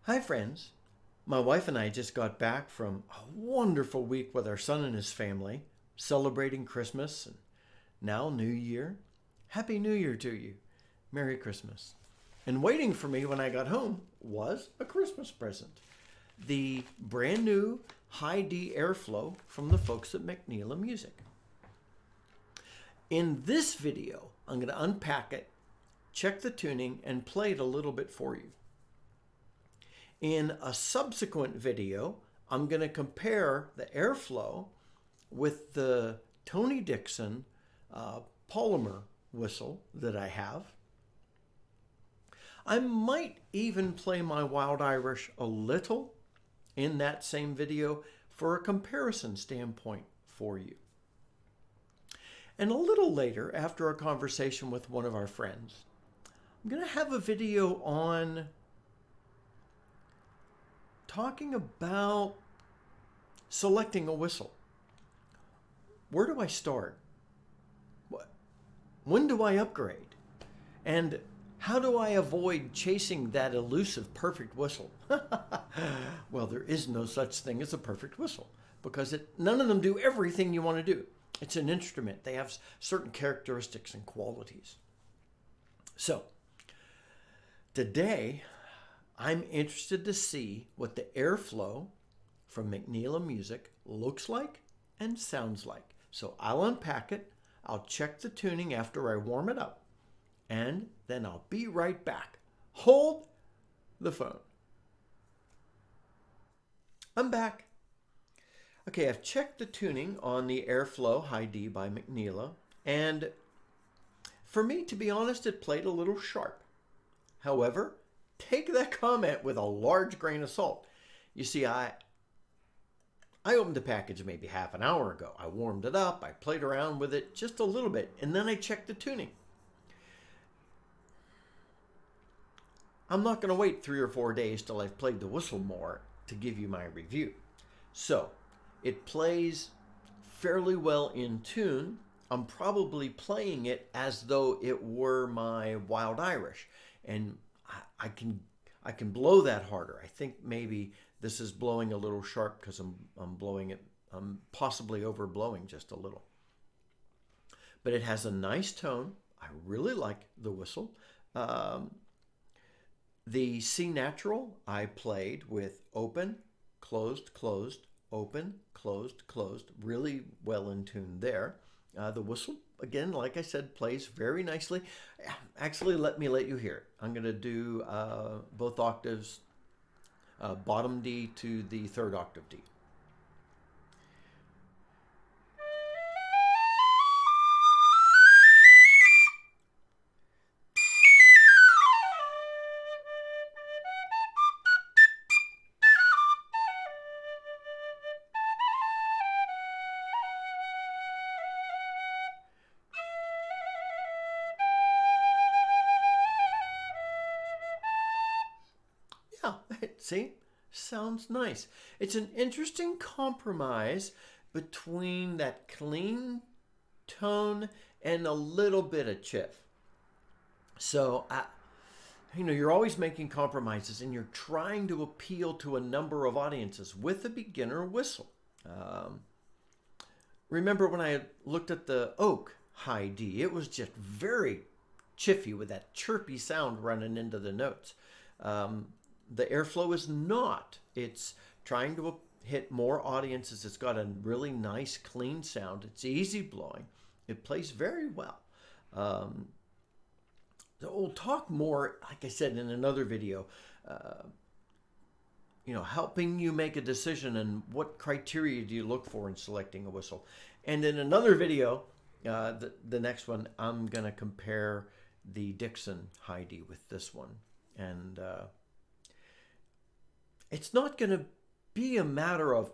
Hi, friends. My wife and I just got back from a wonderful week with our son and his family, celebrating Christmas and now New Year. Happy New Year to you. Merry Christmas. And waiting for me when I got home was a Christmas present. The brand new High D AerFlow from the folks at McNeela Music. In this video, I'm going to unpack it, check the tuning, and play it a little bit for you. In a subsequent video, I'm going to compare the AerFlow with the Tony Dixon polymer whistle that I have. I might even play my Wild Irish a little in that same video for a comparison standpoint for you. And a little later, after a conversation with one of our friends, I'm going to have a video on talking about selecting a whistle. Where do I start? When do I upgrade? And how do I avoid chasing that elusive perfect whistle? Well, there is no such thing as a perfect whistle because none of them do everything you want to do. It's an instrument. They have certain characteristics and qualities. So, today, I'm interested to see what the AerFlow from McNeela Music looks like and sounds like. So I'll unpack it, I'll check the tuning after I warm it up, and then I'll be right back. Hold the phone. I'm back. Okay, I've checked the tuning on the AerFlow High D by McNeela, and for me, to be honest, it played a little sharp. However, take that comment with a large grain of salt. You see, I opened the package maybe half an hour ago. I warmed it up, I played around with it just a little bit, and then I checked the tuning. I'm not going to wait 3 or 4 days till I've played the whistle more to give you my review. So, it plays fairly well in tune. I'm probably playing it as though it were my Wild Irish, and I can blow that harder. I think maybe this is blowing a little sharp because I'm blowing it. I'm possibly overblowing just a little. But it has a nice tone. I really like the whistle. The C natural I played with open, closed, closed, open, closed, closed. Really well in tune there. The whistle, again, like I said, plays very nicely. Actually, let you hear it. I'm going to do both octaves, bottom D to the third octave D. Yeah, see? Sounds nice. It's an interesting compromise between that clean tone and a little bit of chiff. So, you're always making compromises and you're trying to appeal to a number of audiences with a beginner whistle. Remember when I looked at the Oak High D, it was just very chiffy with that chirpy sound running into the notes. The AerFlow is not. It's trying to hit more audiences. It's got a really nice, clean sound. It's easy blowing. It plays very well. We'll talk more, like I said, in another video, helping you make a decision and what criteria do you look for in selecting a whistle. And in another video, the next one, I'm going to compare the Dixon High D with this one. And it's not going to be a matter of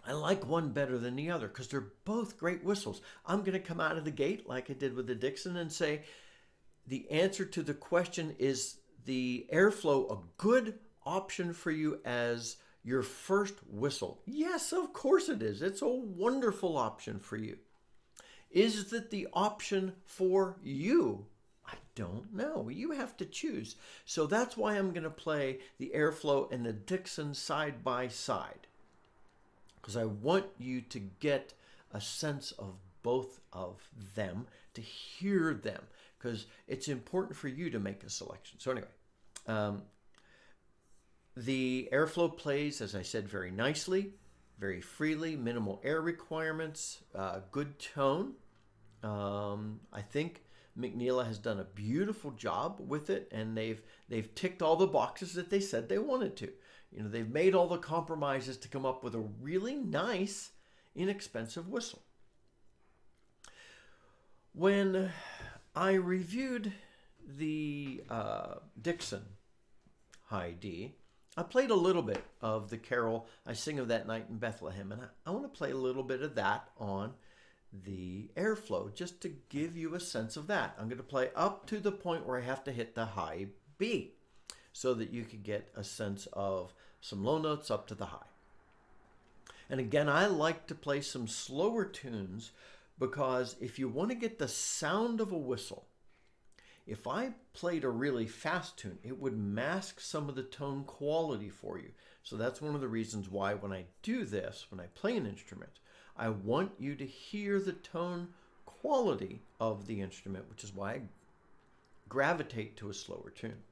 I like one better than the other because they're both great whistles. I'm going to come out of the gate like I did with the Dixon and say the answer to the question, is the AerFlow a good option for you as your first whistle? Yes, of course it is. It's a wonderful option for you. Is that the option for you? I don't know. You have to choose. So that's why I'm going to play the AerFlow and the Dixon side by side, because I want you to get a sense of both of them, to hear them, because it's important for you to make a selection. So anyway, the AerFlow plays, as I said, very nicely, very freely, minimal air requirements, good tone. I think McNeela has done a beautiful job with it, and they've ticked all the boxes that they said they wanted to. You know, they've made all the compromises to come up with a really nice, inexpensive whistle. When I reviewed the Dixon High D, I played a little bit of the carol I Sing of That Night in Bethlehem, and I want to play a little bit of that on the AerFlow just to give you a sense of that. I'm going to play up to the point where I have to hit the high B so that you can get a sense of some low notes up to the high. And again, I like to play some slower tunes because if you want to get the sound of a whistle, if I played a really fast tune, it would mask some of the tone quality for you. So that's one of the reasons why when I do this, when I play an instrument, I want you to hear the tone quality of the instrument, which is why I gravitate to a slower tune.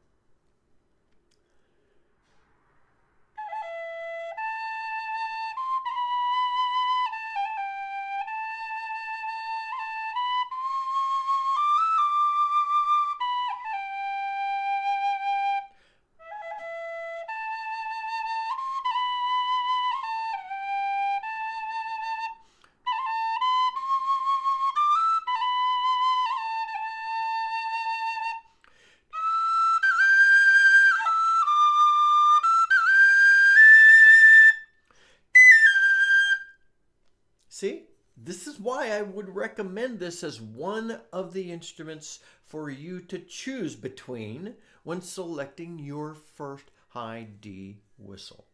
See, this is why I would recommend this as one of the instruments for you to choose between when selecting your first high D whistle.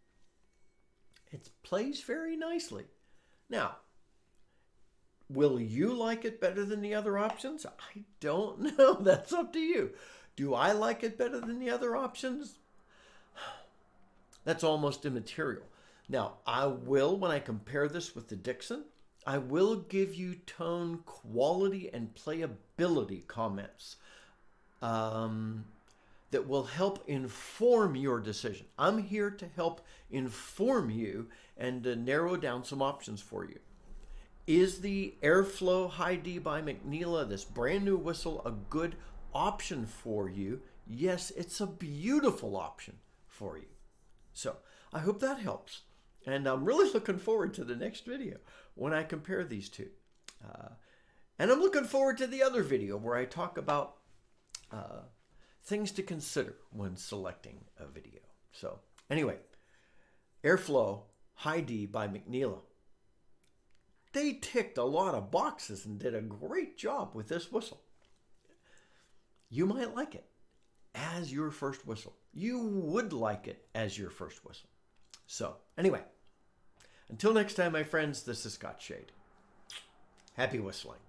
It plays very nicely. Now, will you like it better than the other options? I don't know. That's up to you. Do I like it better than the other options? That's almost immaterial. Now, I will, when I compare this with the Dixon, I will give you tone quality and playability comments that will help inform your decision. I'm here to help inform you and to narrow down some options for you. Is the AerFlow High D by McNeela, this brand new whistle, a good option for you? Yes, it's a beautiful option for you. So I hope that helps. And I'm really looking forward to the next video when I compare these two. And I'm looking forward to the other video where I talk about things to consider when selecting a video. So anyway, AerFlow High D by McNeela. They ticked a lot of boxes and did a great job with this whistle. You might like it as your first whistle. You would like it as your first whistle. So anyway, until next time, my friends, this is Scott Shade. Happy whistling.